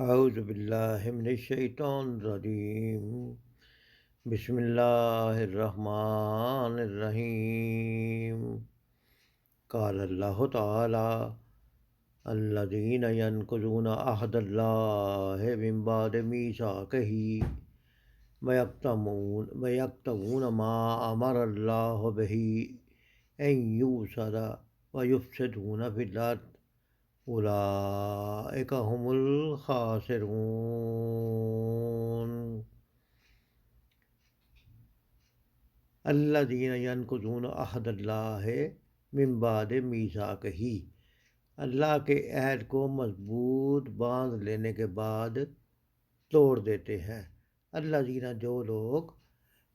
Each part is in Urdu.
اعوذ باللہ من الشیطان الرجیم، بسم اللہ الرحمن الرحیم۔ قال اللہ تعالی الذین ینقضون عہد اللہ من بعد میثاقہ ویکتمون ما امر اللہ بہ ان یوصل ویفسدون فی الارض اولئک هم الخاسرون۔ الذین ینقضون عہد اللہ من بعد میثاقہ، اللہ کے عہد کو مضبوط باندھ لینے کے بعد توڑ دیتے ہیں۔ الذین جو لوگ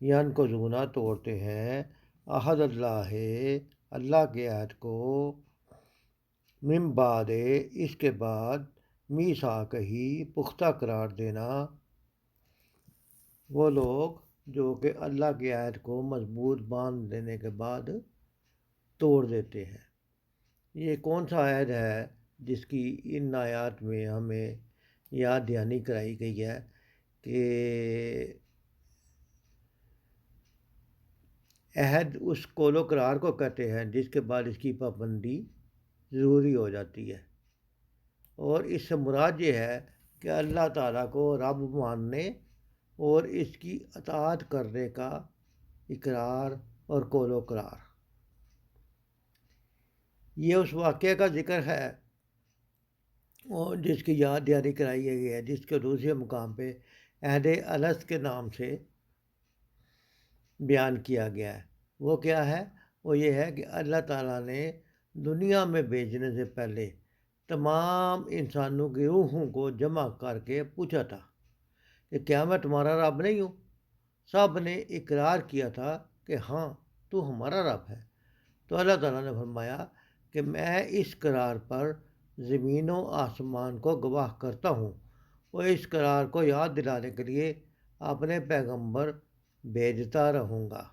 ینقضون توڑتے ہیں عہد اللہ اللہ کے عہد کو، من بعد اس کے بعد میثاقہ پختہ قرار دینا، وہ لوگ جو کہ اللہ کے عہد کو مضبوط باندھ لینے کے بعد توڑ دیتے ہیں۔ یہ کون سا عہد ہے جس کی ان آیات میں ہمیں یاد دہانی کرائی گئی ہے کہ عہد اس قول و قرار کو کہتے ہیں جس کے بعد اس کی پابندی ضروری ہو جاتی ہے، اور اس سے مراد یہ ہے کہ اللہ تعالیٰ کو رب ماننے اور اس کی اطاعت کرنے کا اقرار اور قول و قرار۔ یہ اس واقعے کا ذکر ہے اور جس کی یاد دہانی کرائی گئی ہے، جس کے دوسرے مقام پہ عہد الست کے نام سے بیان کیا گیا ہے۔ وہ کیا ہے؟ وہ یہ ہے کہ اللہ تعالیٰ نے دنیا میں بھیجنے سے پہلے تمام انسانوں کی روحوں کو جمع کر کے پوچھا تھا کہ کیا میں تمہارا رب نہیں ہوں؟ سب نے اقرار کیا تھا کہ ہاں تو ہمارا رب ہے۔ تو اللہ تعالیٰ نے فرمایا کہ میں اس قرار پر زمین و آسمان کو گواہ کرتا ہوں، اور اس قرار کو یاد دلانے کے لیے اپنے پیغمبر بھیجتا رہوں گا۔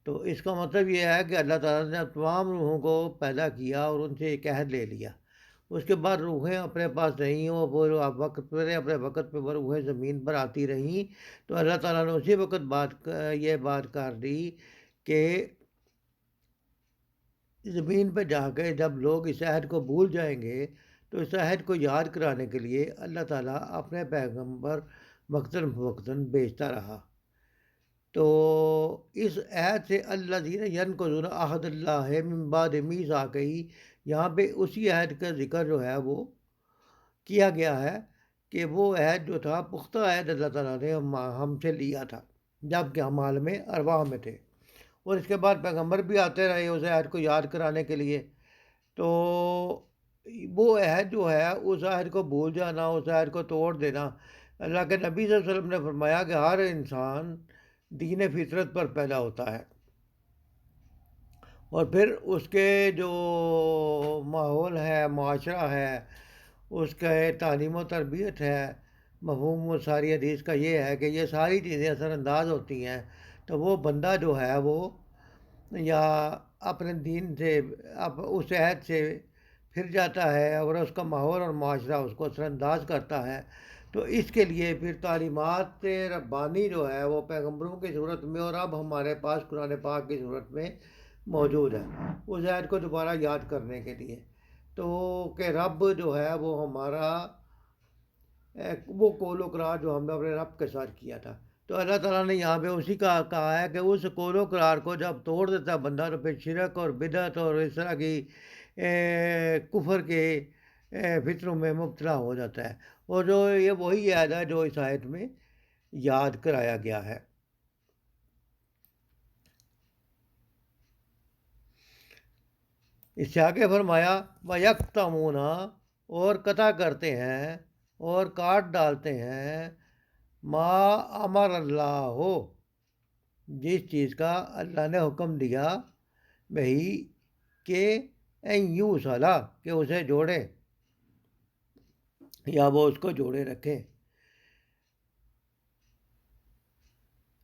تو اس کا مطلب یہ ہے کہ اللہ تعالیٰ نے تمام روحوں کو پیدا کیا اور ان سے ایک عہد لے لیا۔ اس کے بعد روحیں اپنے پاس رہیں، وہ اپنے وقت پہ وہ روحیں زمین پر آتی رہیں، تو اللہ تعالیٰ نے اسی وقت یہ بات کر دی کہ زمین پہ جا کے جب لوگ اس عہد کو بھول جائیں گے تو اس عہد کو یاد کرانے کے لیے اللہ تعالیٰ اپنے پیغمبر وقتاً فوقتاً بھیجتا رہا۔ تو اس عہد سے الذین ینقضون عہد اللہ من بعد میثاقہ، یہاں پہ اسی عہد کا ذکر جو ہے وہ کیا گیا ہے کہ وہ عہد جو تھا پختہ عہد اللہ تعالیٰ نے ہم سے لیا تھا جب کہ ہم عالم ارواح میں تھے، اور اس کے بعد پیغمبر بھی آتے رہے اس عہد کو یاد کرانے کے لیے۔ تو وہ عہد جو ہے اس عہد کو بھول جانا، اس عہد کو توڑ دینا، اللہ کے نبی صلی اللہ علیہ وسلم نے فرمایا کہ ہر انسان دین فطرت پر پیدا ہوتا ہے، اور پھر اس کے جو ماحول ہے، معاشرہ ہے، اس کا تعلیم و تربیت ہے، مفہوم و ساری حدیث کا یہ ہے کہ یہ ساری چیزیں اثر انداز ہوتی ہیں، تو وہ بندہ جو ہے وہ یا اپنے دین سے اس عہد سے پھر جاتا ہے، اور اس کا ماحول اور معاشرہ اس کو اثر انداز کرتا ہے۔ تو اس کے لیے پھر تعلیمات ربانی جو ہے وہ پیغمبروں کی صورت میں اور اب ہمارے پاس قرآن پاک کی صورت میں موجود ہے، اس عہد کو دوبارہ یاد کرنے کے لیے۔ تو کہ رب جو ہے وہ ہمارا وہ قول و قرار جو ہم نے اپنے رب کے ساتھ کیا تھا، تو اللہ تعالیٰ نے یہاں پہ اسی کا کہا ہے کہ اس قول و قرار کو جب توڑ دیتا ہے بندہ تو پھر شرک اور بدعت اور اس طرح کی کفر کے فتنوں میں مبتلا ہو جاتا ہے، اور جو یہ وہی عہد ہے جو اس آیت میں یاد کرایا گیا ہے۔ اس سے آگے فرمایا وَيَكْتَمُونَ، اور قطع کرتے ہیں اور کاٹ ڈالتے ہیں، ما امر اللہ ہو، جس چیز کا اللہ نے حکم دیا، وہی کہ این یوصلا، کہ اسے جوڑے یا وہ اس کو جوڑے رکھے۔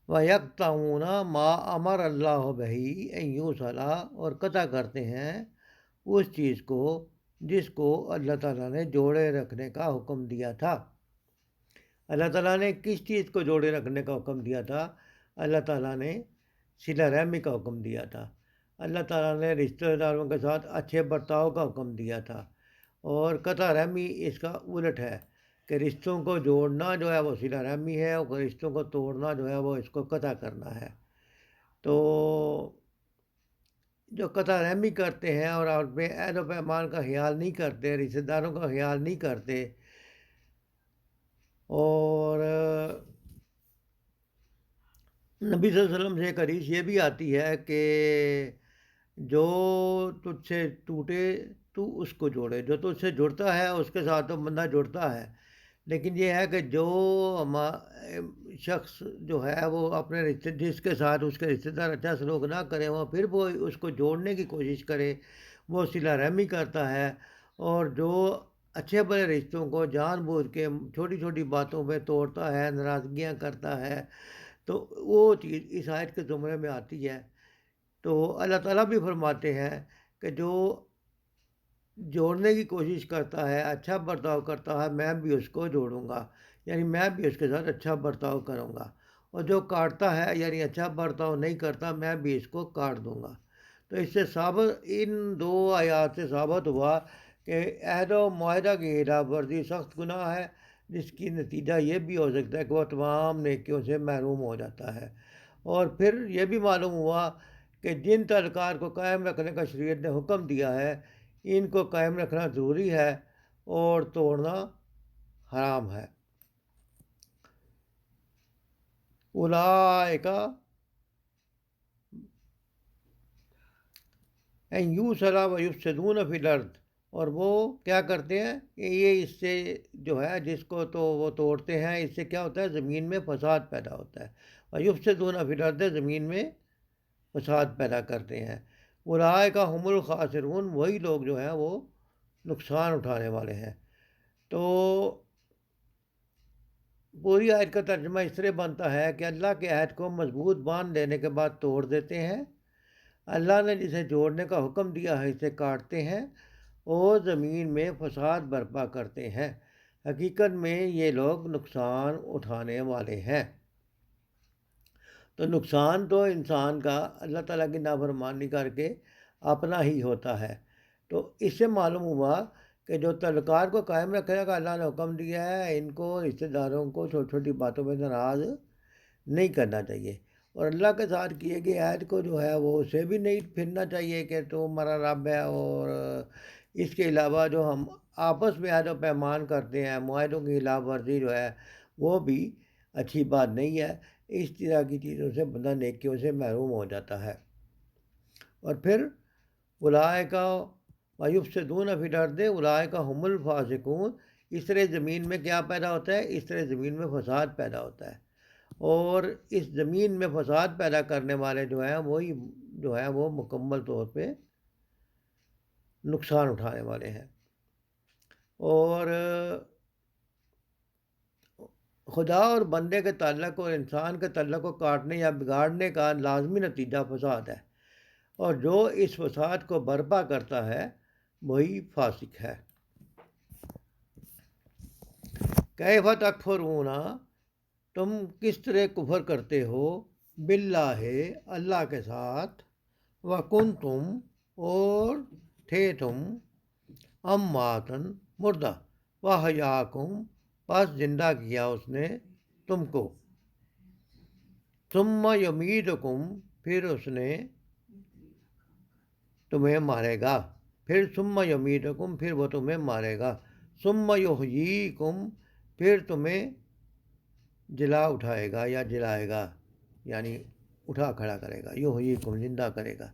وَيَقْطَعُونَ مَا أَمَرَ اللَّهُ بِهِ أَن يُوصَلَ، اور قطع کرتے ہیں اس چیز کو جس کو اللہ تعالیٰ نے جوڑے رکھنے کا حکم دیا تھا۔ اللہ تعالیٰ نے کس چیز کو جوڑے رکھنے کا حکم دیا تھا؟ اللہ تعالیٰ نے صلہ رحمی کا حکم دیا تھا، اللہ تعالیٰ نے رشتہ داروں کے ساتھ اچھے برتاؤ کا حکم دیا تھا، اور قطع رحمی اس کا الٹ ہے کہ رشتوں کو جوڑنا جو ہے وہ صلہ رحمی ہے، اور رشتوں کو توڑنا جو ہے وہ اس کو قطع کرنا ہے۔ تو جو قطع رحمی کرتے ہیں اور اپنے عہد و پیمان کا خیال نہیں کرتے، رشتہ داروں کا خیال نہیں کرتے، اور نبی صلی اللہ علیہ وسلم سے ایک حدیث یہ بھی آتی ہے کہ جو تجھ سے ٹوٹے تو اس کو جوڑے، جو تجھ سے جڑتا ہے اس کے ساتھ تو بندہ جڑتا ہے، لیکن یہ ہے کہ جو شخص جو ہے وہ اپنے رشتے جس کے ساتھ اس کے رشتہ دار اچھا سلوک نہ کرے، وہ پھر وہ اس کو جوڑنے کی کوشش کرے، وہ صلہ رحمی کرتا ہے، اور جو اچھے بڑے رشتوں کو جان بوجھ کے چھوٹی چھوٹی باتوں پہ توڑتا ہے، ناراضگیاں کرتا ہے، تو وہ چیز اس آیت کے زمرے میں آتی ہے۔ تو اللہ تعالیٰ بھی فرماتے ہیں کہ جو جوڑنے کی کوشش کرتا ہے، اچھا برتاؤ کرتا ہے، میں بھی اس کو جوڑوں گا، یعنی میں بھی اس کے ساتھ اچھا برتاؤ کروں گا، اور جو کاٹتا ہے یعنی اچھا برتاؤ نہیں کرتا، میں بھی اس کو کاٹ دوں گا۔ تو اس سے ثابت، ان دو آیات سے ثابت ہوا کہ عہد و معاہدہ کی خلاف ورزی سخت گناہ ہے، جس کی نتیجہ یہ بھی ہو سکتا ہے کہ وہ تمام نیکیوں سے محروم ہو جاتا ہے۔ اور پھر یہ بھی معلوم ہوا کہ جن تعلقات کو قائم رکھنے کا شریعت نے حکم دیا ہے، ان کو قائم رکھنا ضروری ہے اور توڑنا حرام ہے۔ اولئک ان یوصلا ویفسدون فی الارض، اور وہ کیا کرتے ہیں کہ یہ اس سے جو ہے جس کو تو وہ توڑتے ہیں، اس سے کیا ہوتا ہے؟ زمین میں فساد پیدا ہوتا ہے، ویفسدون فی الارض، زمین میں فساد پیدا کرتے ہیں۔ اولئک هم الخاسرون، وہی لوگ جو ہیں وہ نقصان اٹھانے والے ہیں۔ تو پوری آیت کا ترجمہ اس طرح بنتا ہے کہ اللہ کے عہد کو مضبوط باندھ لینے کے بعد توڑ دیتے ہیں، اللہ نے جسے جوڑنے کا حکم دیا ہے اسے کاٹتے ہیں، اور زمین میں فساد برپا کرتے ہیں۔ حقیقت میں یہ لوگ نقصان اٹھانے والے ہیں۔ تو نقصان تو انسان کا اللہ تعالیٰ کی نافرمانی کر کے اپنا ہی ہوتا ہے۔ تو اس سے معلوم ہوا کہ جو تعلقات کو قائم رکھنے کا اللہ نے حکم دیا ہے، ان کو رشتہ داروں کو چھوٹی چھوٹی باتوں میں ناراض نہیں کرنا چاہیے، اور اللہ کے ساتھ کیے گئے عہد کو جو ہے وہ اسے بھی نہیں پھرنا چاہیے کہ تو ہمارا رب ہے، اور اس کے علاوہ جو ہم آپس میں عہد و پیمان کرتے ہیں، معاہدوں کی خلاف ورزی جو ہے وہ بھی اچھی بات نہیں ہے۔ اس طرح کی چیزوں سے بندہ نیکیوں سے محروم ہو جاتا ہے۔ اور پھر اولئک ویفسدون فی الارض اولئک هم الفاسقون، اس طرح زمین میں کیا پیدا ہوتا ہے؟ اس طرح زمین میں فساد پیدا ہوتا ہے، اور اس زمین میں فساد پیدا کرنے والے جو ہیں وہی جو ہے وہ مکمل طور پہ نقصان اٹھانے والے ہیں۔ اور خدا اور بندے کے تعلق اور انسان کے تعلق کو کاٹنے یا بگاڑنے کا لازمی نتیجہ فساد ہے، اور جو اس فساد کو برپا کرتا ہے وہی فاسق ہے۔ کیف تکفرون، تم کس طرح کفر کرتے ہو، باللہ، اللہ کے ساتھ، وکنتم، اور تھے تم، امواتن، مردہ، وحیاکم، پس زندہ کیا اس نے تم کو، ثم یمیتکم، پھر اس نے تمہیں مارے گا، پھر ثم یمیتکم، پھر وہ تمہیں مارے گا، ثم یحییکم، پھر تمہیں جلا اٹھائے گا یا جلائے گا، یعنی اٹھا کھڑا کرے گا، یحییکم، زندہ کرے گا،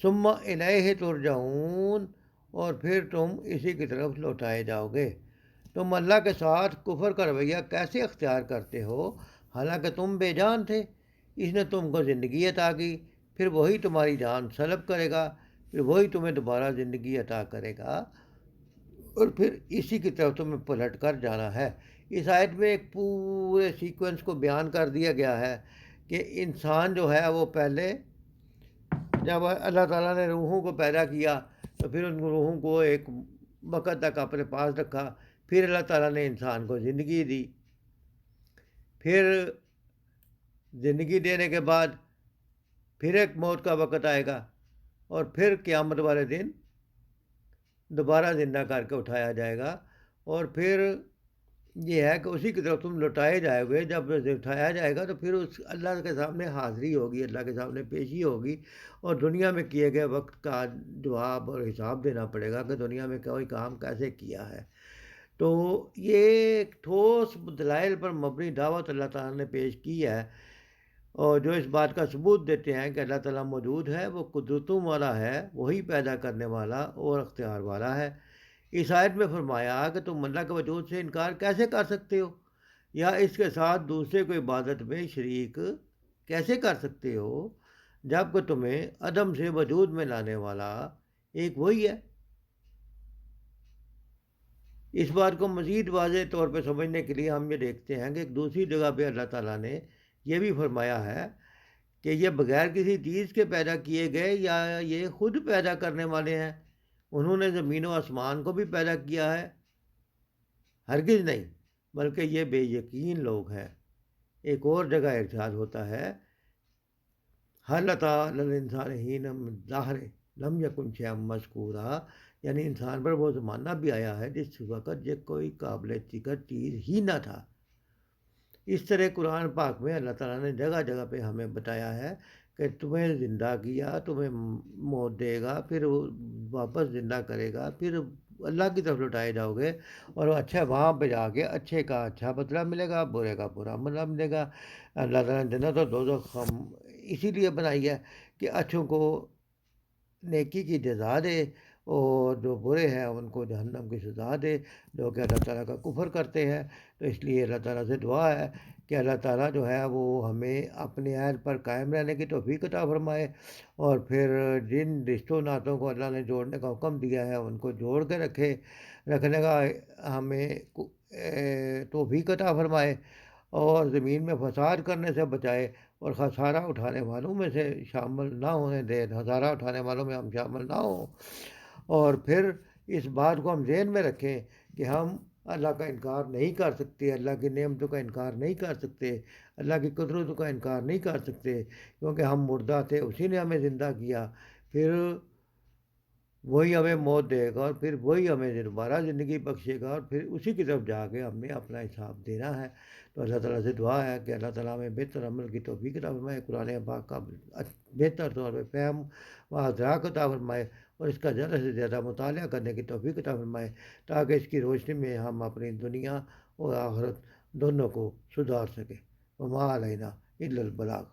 ثم الیہ ترجعون، اور پھر تم اسی کی طرف لوٹائے جاؤ گے۔ تم اللہ کے ساتھ کفر کا رویہ کیسے اختیار کرتے ہو، حالانکہ تم بے جان تھے؟ اس نے تم کو زندگی عطا کی، پھر وہی تمہاری جان سلب کرے گا، پھر وہی تمہیں دوبارہ زندگی عطا کرے گا، اور پھر اسی کی طرف تمہیں پلٹ کر جانا ہے۔ اس آیت میں ایک پورے سیکوینس کو بیان کر دیا گیا ہے کہ انسان جو ہے وہ پہلے جب اللہ تعالیٰ نے روحوں کو پیدا کیا تو پھر ان روحوں کو ایک وقت تک اپنے پاس رکھا، پھر اللہ تعالیٰ نے انسان کو زندگی دی، پھر زندگی دینے کے بعد پھر ایک موت کا وقت آئے گا، اور پھر قیامت والے دن دوبارہ زندہ کر کے اٹھایا جائے گا، اور پھر یہ ہے کہ اسی کی طرف تم لوٹائے جائے ہوئے، جب اٹھایا جائے گا تو پھر اس اللہ کے سامنے حاضری ہوگی، اللہ کے سامنے پیشی ہوگی، اور دنیا میں کیے گئے وقت کا جواب اور حساب دینا پڑے گا کہ دنیا میں کوئی کام کیسے کیا ہے۔ تو یہ ایک ٹھوس دلائل پر مبنی دعوت اللہ تعالیٰ نے پیش کی ہے، اور جو اس بات کا ثبوت دیتے ہیں کہ اللہ تعالیٰ موجود ہے، وہ قدرتوں والا ہے، وہی پیدا کرنے والا اور اختیار والا ہے۔ اس آیت میں فرمایا کہ تم اللہ کے وجود سے انکار کیسے کر سکتے ہو، یا اس کے ساتھ دوسرے کو عبادت میں شریک کیسے کر سکتے ہو، جب کہ تمہیں عدم سے وجود میں لانے والا ایک وہی ہے۔ اس بات کو مزید واضح طور پہ سمجھنے کے لیے ہم یہ دیکھتے ہیں کہ ایک دوسری جگہ پہ اللہ تعالیٰ نے یہ بھی فرمایا ہے کہ یہ بغیر کسی چیز کے پیدا کیے گئے یا یہ خود پیدا کرنے والے ہیں، انہوں نے زمین و آسمان کو بھی پیدا کیا ہے، ہرگز نہیں، بلکہ یہ بے یقین لوگ ہیں۔ ایک اور جگہ ارشاد ہوتا ہے، حل عطا للانسان حین ظاہر لم یکن شیئا مذکورا، یعنی انسان پر وہ زمانہ بھی آیا ہے جس وقت یہ کوئی قابل ذکر چیز ہی نہ تھا۔ اس طرح قرآن پاک میں اللہ تعالیٰ نے جگہ جگہ پہ ہمیں بتایا ہے کہ تمہیں زندہ کیا، تمہیں موت دے گا، پھر واپس زندہ کرے گا، پھر اللہ کی طرف لوٹائے جاؤ گے، اور اچھا وہاں پہ جا کے اچھے کا اچھا بدلہ ملے گا، برے کا برا بدلہ ملے گا۔ اللہ تعالیٰ نے جنت اور دوزخ ہم اسی لیے بنائی ہے کہ اچھوں کو نیکی کی جزا دے، اور جو برے ہیں ان کو جہنم کی سزا دے، جو کہ اللہ تعالیٰ کا کفر کرتے ہیں۔ تو اس لیے اللہ تعالیٰ سے دعا ہے کہ اللہ تعالیٰ جو ہے وہ ہمیں اپنے عہد پر قائم رہنے کی توفیق عطا فرمائے، اور پھر جن رشتوں ناتوں کو اللہ نے جوڑنے کا حکم دیا ہے ان کو جوڑ کے رکھنے کا ہمیں توفیق عطا فرمائے، اور زمین میں فساد کرنے سے بچائے، اور خسارہ اٹھانے والوں میں سے شامل نہ ہونے دے، خسارہ اٹھانے والوں میں ہم شامل نہ ہوں۔ اور پھر اس بات کو ہم ذہن میں رکھیں کہ ہم اللہ کا انکار نہیں کر سکتے، اللہ کی نعمتوں کا انکار نہیں کر سکتے، اللہ کی قدرتوں کا انکار نہیں کر سکتے، کیونکہ ہم مردہ تھے، اسی نے ہمیں زندہ کیا، پھر وہی ہمیں موت دے گا، اور پھر وہی ہمیں دوبارہ زندگی بخشے گا، اور پھر اسی کی طرف جا کے ہم نے اپنا حساب دینا ہے۔ تو اللہ تعالیٰ سے دعا ہے کہ اللہ تعالیٰ ہمیں بہتر عمل کی توفیق عطا فرمائے، قرآن پاک کا بہتر طور پہ فہم و ادراک عطا فرمائے، اور اس کا زیادہ سے زیادہ مطالعہ کرنے کی توفیق عطا فرمائے، تاکہ اس کی روشنی میں ہم اپنی دنیا اور آخرت دونوں کو سدھار سکیں۔ وما علینا الا البلاغ۔